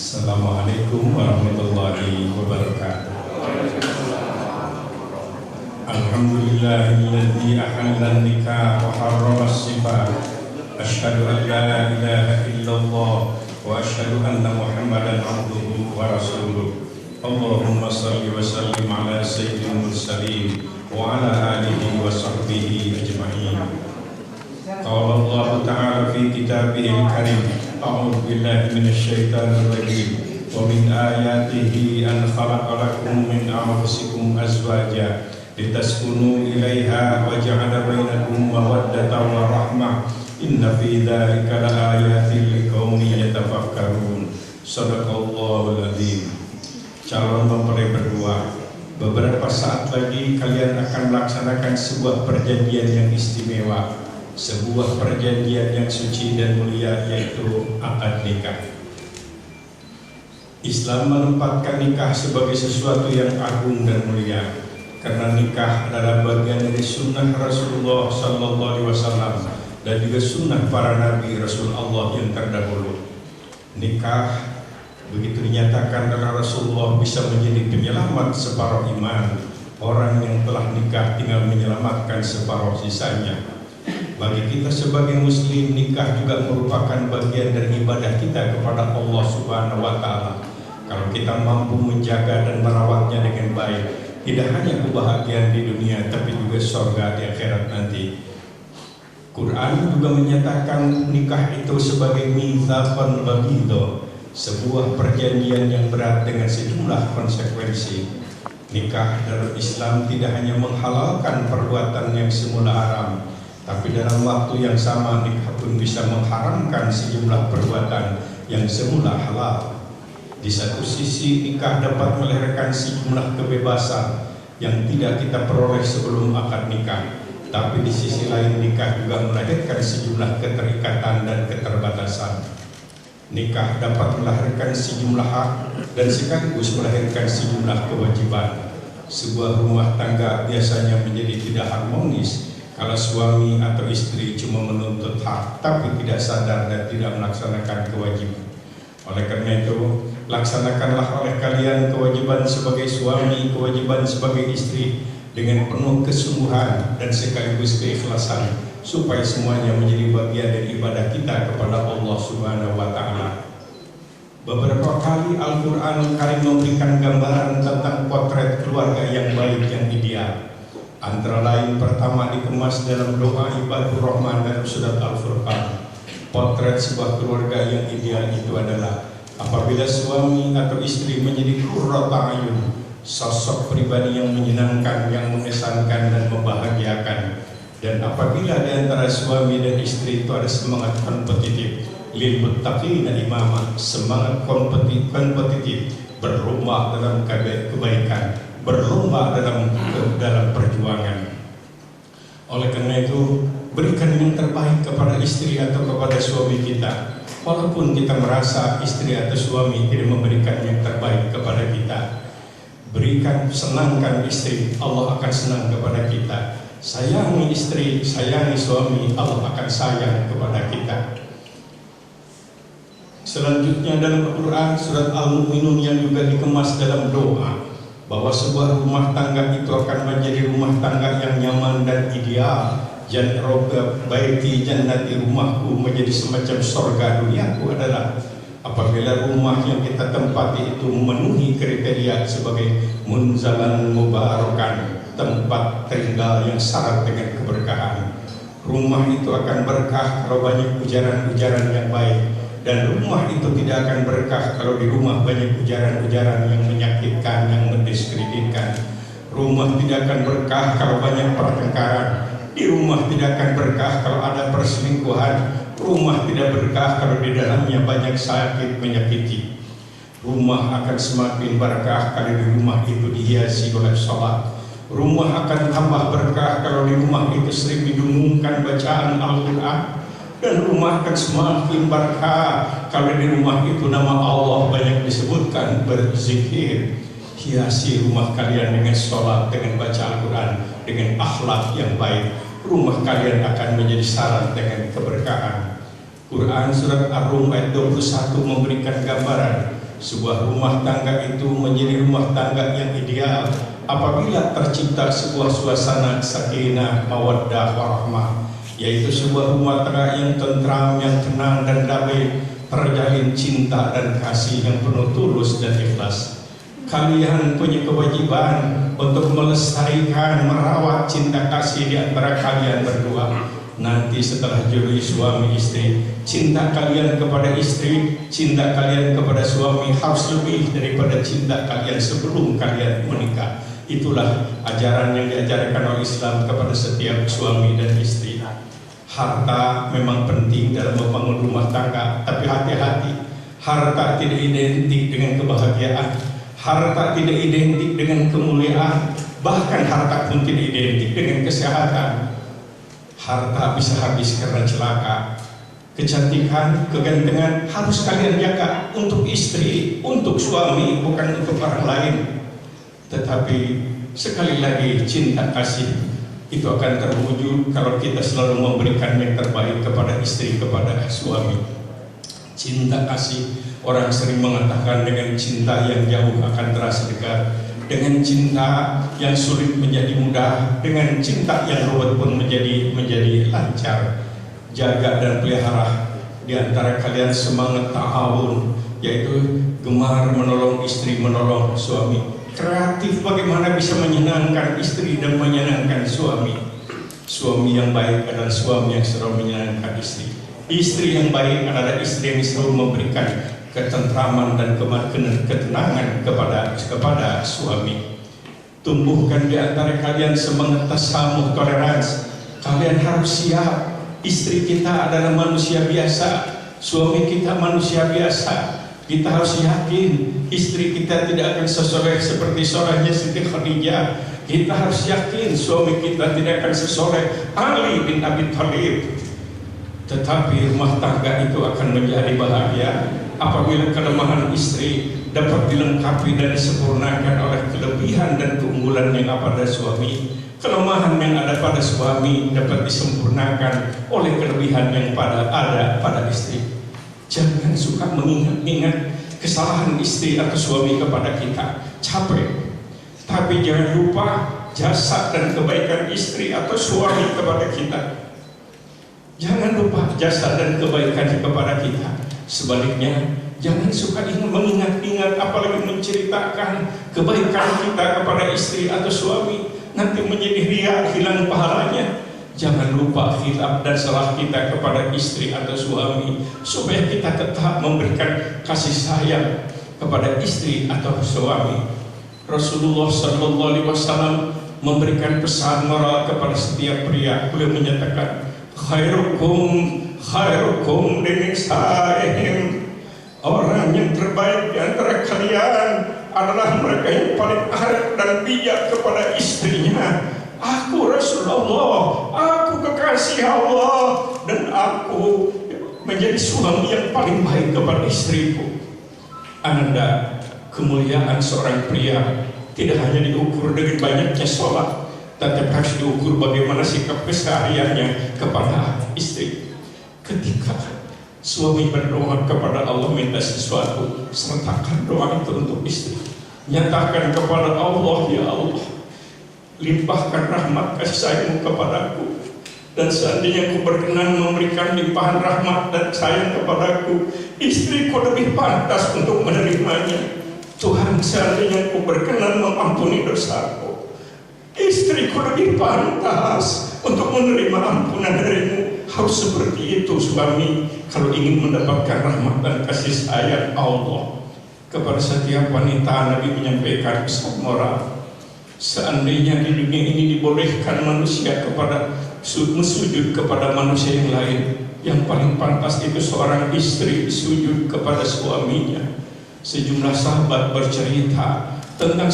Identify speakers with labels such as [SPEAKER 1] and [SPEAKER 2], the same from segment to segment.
[SPEAKER 1] Assalamualaikum warahmatullahi wabarakatuh. Alhamdulillahilladzi ahalla nikah wa harrama as-sifah. Asyhadu an la ilaha illallah wa asyhadu anna Muhammadan abduhu wa rasuluh. Allahumma shalli wa sallim ala sayyidil mursalin wa ala alihi wa sahbihi ajma'in. Qala Allah Ta'ala fi kitabihil karim. A'udzu billahi minasyaitonir rajim. Wa min ayatihi an khalaqa lakum min anfusikum azwaja litaskunu ilaiha wa ja'ala bainakum mawaddatan wa rahmah. Inna fi dzalika laayatin liqaumin yatafakkarun. Shadaqallahul adzim. Calon mempelai berdua, beberapa saat lagi kalian akan melaksanakan sebuah perjanjian yang istimewa, sebuah perjanjian yang suci dan mulia, yaitu akad nikah. Islam menempatkan nikah sebagai sesuatu yang agung dan mulia, karena nikah adalah bagian dari sunnah Rasulullah Sallallahu Alaihi Wasallam dan juga sunnah para nabi Rasul Allah yang terdahulu. Nikah begitu dinyatakan oleh Rasulullah bisa menjadi penyelamat separuh iman. Orang yang telah nikah tinggal menyelamatkan separuh sisanya. Bagi kita sebagai muslim, nikah juga merupakan bagian dari ibadah kita kepada Allah Subhanahu wa Ta'ala. Kalau kita mampu menjaga dan merawatnya dengan baik, tidak hanya kebahagiaan di dunia tapi juga surga di akhirat nanti. Quran juga menyatakan nikah itu sebagai mitsaqan ghalidha, sebuah perjanjian yang berat dengan sejumlah konsekuensi. Nikah dalam Islam tidak hanya menghalalkan perbuatan yang semula haram, tapi dalam waktu yang sama nikah pun bisa mengharamkan sejumlah perbuatan yang semula halal. Di satu sisi nikah dapat melahirkan sejumlah kebebasan yang tidak kita peroleh sebelum akad nikah, tapi di sisi lain nikah juga melahirkan sejumlah keterikatan dan keterbatasan. Nikah dapat melahirkan sejumlah hak dan sekaligus melahirkan sejumlah kewajiban. Sebuah rumah tangga biasanya menjadi tidak harmonis kalau suami atau istri cuma menuntut hak tapi tidak sadar dan tidak melaksanakan kewajiban. Oleh karena itu, laksanakanlah oleh kalian kewajiban sebagai suami, kewajiban sebagai istri dengan penuh kesungguhan dan sekaligus keikhlasan, supaya semuanya menjadi bagian dari ibadah kita kepada Allah Subhanahu wa Ta'ala. Beberapa kali Al-Quran Karim memberikan gambaran tentang potret keluarga yang baik, yang ideal. Antara lain pertama dikemas dalam doa ibadur rahman dalam surat Al-Furqan. Potret sebuah keluarga yang ideal itu adalah apabila suami atau istri menjadi qurrata ayun, sosok pribadi yang menyenangkan, yang mengesankan dan membahagiakan. Dan apabila di antara suami dan istri itu ada semangat kompetitif, lil muttaqina imama, semangat kompetitif, berlomba dalam kebaikan, berlomba dalam perjuangan. Oleh karena itu, berikan yang terbaik kepada istri atau kepada suami kita. Walaupun kita merasa istri atau suami tidak memberikan yang terbaik kepada kita, berikan, senangkan istri, Allah akan senang kepada kita. Sayangi istri, sayangi suami, Allah akan sayang kepada kita. Selanjutnya dalam Al-Quran surat Al-Mu'minun yang juga dikemas dalam doa, bahwa sebuah rumah tangga itu akan menjadi rumah tangga yang nyaman dan ideal. Janroga baiti jannati, rumahku menjadi semacam surga duniaku adalah apabila rumah yang kita tempati itu memenuhi kriteria sebagai munzalan mubarakan, tempat tinggal yang syarat dengan keberkahan. Rumah itu akan berkah kalau banyak ujaran-ujaran yang baik, dan rumah itu tidak akan berkah kalau di rumah banyak ujaran-ujaran yang menyakitkan, yang mendiskreditkan. Rumah tidak akan berkah kalau banyak pertengkaran. Di rumah tidak akan berkah kalau ada perselingkuhan. Rumah tidak berkah kalau di dalamnya banyak sakit menyakiti. Rumah akan semakin berkah kalau di rumah itu dihiasi oleh sholat. Rumah akan tambah berkah kalau di rumah itu sering didengungkan bacaan Al-Quran. Dan rumah akan semakin berkah kalau di rumah itu nama Allah banyak disebutkan, berzikir. Hiasi rumah kalian dengan sholat, dengan baca Al-Quran, dengan akhlak yang baik. Rumah kalian akan menjadi syarat dengan keberkahan. Quran surat Ar-Rum ayat 21 memberikan gambaran Sebuah rumah tangga itu menjadi rumah tangga yang ideal apabila tercipta sebuah suasana sakinah, mawaddah, warahmah, yaitu sebuah rumah tangga yang tentram, yang tenang dan damai, terjalin cinta dan kasih yang penuh tulus dan ikhlas. Kalian punya kewajiban untuk melestarikan, merawat cinta kasih di antara kalian berdua. Nanti setelah jadi suami istri, cinta kalian kepada istri, cinta kalian kepada suami harus lebih daripada cinta kalian sebelum kalian menikah. Itulah ajaran yang diajarkan oleh Islam kepada setiap suami dan istri. Harta memang penting dalam membangun rumah tangga, tapi hati-hati, harta tidak identik dengan kebahagiaan, harta tidak identik dengan kemuliaan, bahkan harta pun tidak identik dengan kesehatan. Harta bisa habis karena celaka. Kecantikan, kegantengan harus kalian jaga untuk istri, untuk suami, bukan untuk orang lain. Tetapi sekali lagi, cinta kasih itu akan terwujud kalau kita selalu memberikan yang terbaik kepada istri, kepada suami. Cinta kasih, orang sering mengatakan dengan cinta yang jauh akan terasa dekat, dengan cinta yang sulit menjadi mudah, dengan cinta yang ruwet pun menjadi lancar. Jaga dan pelihara di antara kalian semangat ta'awun, yaitu gemar menolong istri, menolong suami. Kreatif bagaimana bisa menyenangkan istri dan menyenangkan suami. Suami yang baik adalah suami yang selalu menyenangkan istri. Istri yang baik adalah istri yang selalu memberikan ketentraman dan ketenangan kepada suami. Tumbuhkan di antara kalian semangat tasamuh, toleransi. Kalian harus siap. Istri kita adalah manusia biasa, suami kita manusia biasa. Kita harus yakin istri kita tidak akan sesoleh seperti solehnya Siti Khadijah. Kita harus yakin suami kita tidak akan sesoleh Ali bin Abi Thalib. Tetapi rumah tangga itu akan menjadi bahagia apabila kelemahan istri dapat dilengkapi dan disempurnakan oleh kelebihan dan keunggulan yang ada pada suami. Kelemahan yang ada pada suami dapat disempurnakan oleh kelebihan yang ada pada istri. Jangan suka mengingat-ingat kesalahan istri atau suami kepada kita, capek. Tapi jangan lupa jasa dan kebaikan istri atau suami kepada kita. Jangan lupa jasa dan kebaikan kepada kita. Sebaliknya, jangan suka mengingat-ingat apalagi menceritakan kebaikan kita kepada istri atau suami. Nanti menjadi ria, hilang pahalanya. Jangan lupa khilaf dan salah kita kepada istri atau suami, supaya kita tetap memberikan kasih sayang kepada istri atau suami. Rasulullah SAW memberikan pesan moral kepada setiap pria. Beliau menyatakan, khairukum linisa'ihim. Orang yang terbaik di antara kalian adalah mereka yang paling arif dan bijak kepada istrinya. Aku Rasulullah, aku kekasih Allah, dan aku menjadi suami yang paling baik kepada istriku. Ananda, kemuliaan seorang pria tidak hanya diukur dengan banyaknya sholat, tapi harus diukur bagaimana sikap kesehariannya kepada istri. Ketika suami berdoa kepada Allah minta sesuatu, sertakan doa itu untuk istri. Nyatakan kepada Allah, ya Allah, limpahkan rahmat kasih sayangmu kepadaku, dan seandainya aku berkenan memberikan limpahan rahmat dan sayang kepadaku, istriku lebih pantas untuk menerimanya. Tuhan, seandainya aku berkenan mengampuni dosaku, istriku lebih pantas untuk menerima ampunan darimu. Harus seperti itu suami kalau ingin mendapatkan rahmat dan kasih sayang Allah. Kepada setiap wanita Nabi menyampaikan pesan moral. Seandainya di dunia ini dibolehkan manusia sujud kepada manusia yang lain, yang paling pantas itu seorang istri sujud kepada suaminya. Sejumlah sahabat bercerita tentang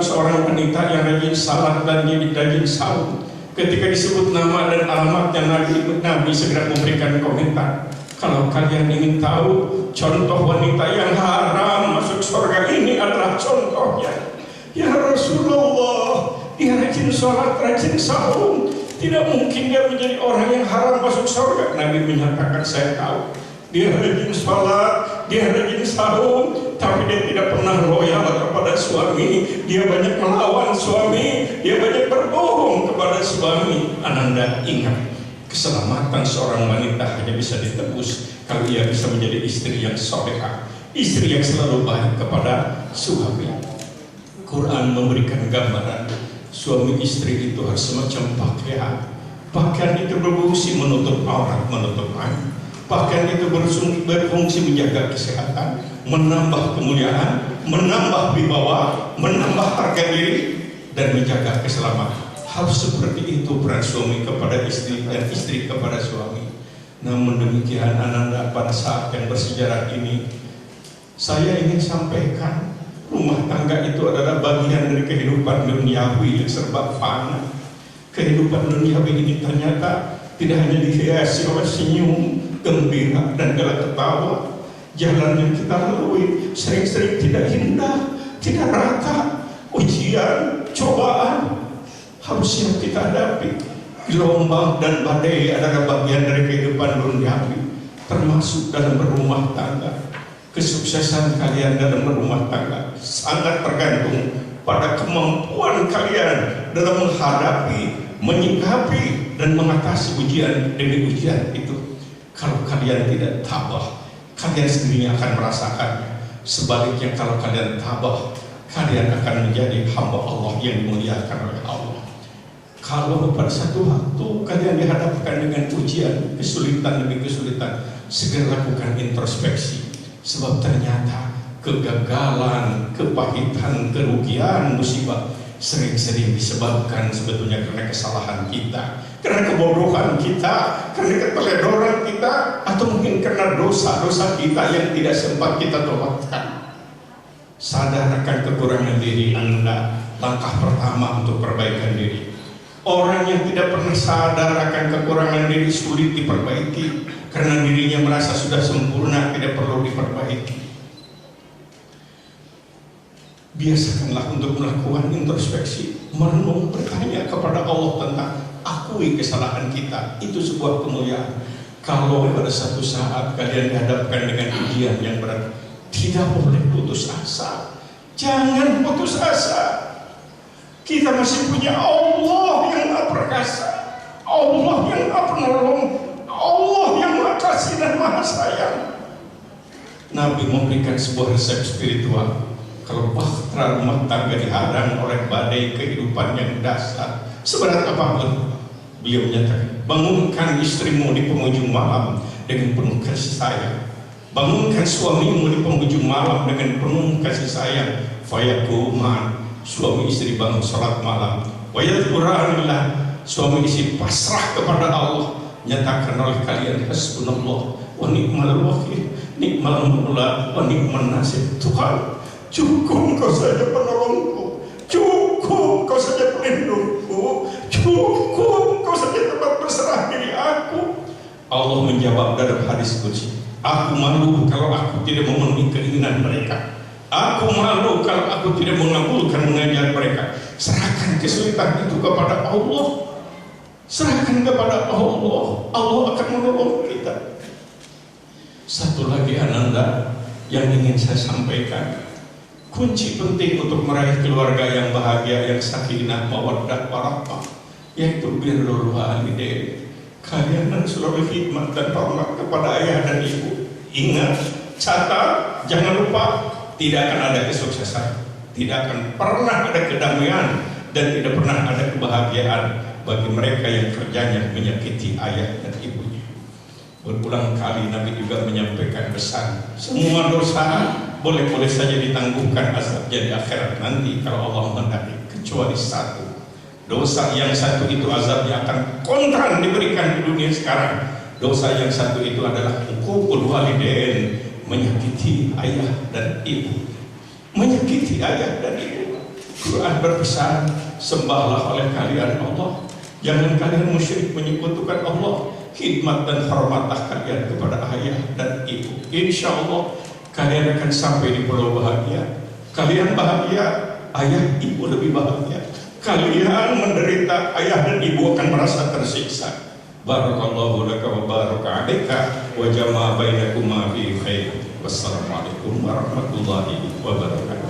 [SPEAKER 1] seorang wanita yang rajin salat dan rajin saum. Ketika disebut nama dan alamatnya, Nabi segera memberikan komentar. Kalau kalian ingin tahu contoh wanita yang haram masuk surga, ini adalah contohnya. Ya Rasulullah, dia rajin sholat, rajin saum, tidak mungkin dia menjadi orang yang haram masuk surga. Nabi menyatakan, saya tahu. Dia rajin sholat, dia rajin sahur, tapi dia tidak pernah loyal kepada suami. Dia banyak melawan suami, dia banyak berbohong kepada suami. Ananda ingat, keselamatan seorang wanita hanya bisa ditebus kalau ia bisa menjadi istri yang solehah, istri yang selalu baik kepada suami. Quran memberikan gambaran suami istri itu harus semacam pakaian. Pakaian itu berfungsi menutup aurat, menutup aib. Pakaian itu berfungsi menjaga kesehatan, menambah kemuliaan, menambah wibawa, menambah harga diri, dan menjaga keselamatan. Harus seperti itu peran suami kepada istri dan istri kepada suami. Namun demikian Ananda, pada saat yang bersejarah ini, saya ingin sampaikan, rumah tangga itu adalah bagian dari kehidupan duniawi yang serba fana. Kehidupan duniawi ini ternyata tidak hanya dihiasi oleh senyum, gembira, dan gelak ketawa. Jalan yang kita lalui sering-sering tidak indah, tidak rata. Ujian, cobaan harus yang kita hadapi. Gelombang dan badai adalah bagian dari kehidupan duniawi, termasuk dalam berumah tangga. Kesuksesan kalian dalam berumah tangga sangat tergantung pada kemampuan kalian dalam menghadapi, menyikapi, dan mengatasi ujian demi ujian itu. Kalau kalian tidak tabah, kalian sendiri akan merasakannya. Sebaliknya, kalau kalian tabah, kalian akan menjadi hamba Allah yang dimuliakan oleh Allah. Kalau pada satu waktu kalian dihadapkan dengan ujian, kesulitan demi kesulitan, segera lakukan introspeksi. Sebab ternyata kegagalan, kepahitan, kerugian, musibah sering-sering disebabkan sebetulnya karena kesalahan kita, karena kebodohan kita, karena keteledoran kita, atau mungkin karena dosa-dosa kita yang tidak sempat kita tobatkan. Sadar akan kekurangan diri Anda, langkah pertama untuk perbaikan diri. Orang yang tidak pernah sadar akan kekurangan diri sulit diperbaiki, karena dirinya merasa sudah sempurna, tidak perlu diperbaiki. Biasakanlah untuk melakukan introspeksi, merenung, bertanya kepada Allah tentang akui kesalahan kita. Itu sebuah kemuliaan. Kalau pada satu saat kalian dihadapkan dengan ujian yang berat, tidak boleh putus asa. Jangan putus asa. Kita masih punya Allah yang Maha Perkasa, Allah yang Maha Penolong, Allah yang Maha Kasih dan Maha Sayang. Nabi memberikan sebuah resep spiritual. Kalau bahtera rumah tangga dihadang oleh badai kehidupan yang dasar, seberat apapun, beliau menyatakan, bangunkan istrimu di penghujung malam dengan penuh kasih sayang. Bangunkan suamimu di penghujung malam dengan penuh kasih sayang. Fayaquman, suami istri bangun salat malam. Wayadhkuranillah, suami istri pasrah kepada Allah. Nyatakan oleh kalian, hasbunallah wa ni'mal wakil, ni'mal maula wa ni'man nasir. Tuhan, cukup kau saja penolongku, cukup kau saja pelindungku, cukup kau saja tempat berserah diri aku. Allah menjawab dalam hadis qudsi, aku malu kalau aku tidak memenuhi keinginan mereka. Aku malu kalau aku tidak mengabulkan mengajar mereka. Serahkan kesulitan itu kepada Allah. Serahkan kepada Allah. Allah akan menolong kita. Satu lagi Ananda yang ingin saya sampaikan. Kunci penting untuk meraih keluarga yang bahagia, yang sakinah, mawaddah, warahmah, yaitu birrul walidain. Kalian harus selalu khidmat dan hormat kepada ayah dan ibu. Ingat, catat, jangan lupa, tidak akan ada kesuksesan, tidak akan pernah ada kedamaian, dan tidak pernah ada kebahagiaan bagi mereka yang kerjanya menyakiti ayah dan ibunya. Berulang kali Nabi juga menyampaikan pesan, semua dosa boleh-boleh saja ditangguhkan azabnya di akhirat nanti kalau Allah menghendaki, kecuali satu. Dosa yang satu itu azabnya akan kontran diberikan di dunia sekarang. Dosa yang satu itu adalah uququl walidain, menyakiti ayah dan ibu. Menyakiti ayah dan ibu. Quran berpesan, sembahlah oleh kalian Allah, jangan kalian musyrik menyekutukan Allah. Khidmat dan hormatlah kalian kepada ayah dan ibu. Insya Allah kalian akan sampai di pulau bahagia. Kalian bahagia, ayah ibu lebih bahagia. Kalian menderita, ayah dan ibu akan merasa tersiksa. Barakallahu laka wa baraka alaika wa jama'a bainakuma fi khair. Wassalamualaikum warahmatullahi wabarakatuh.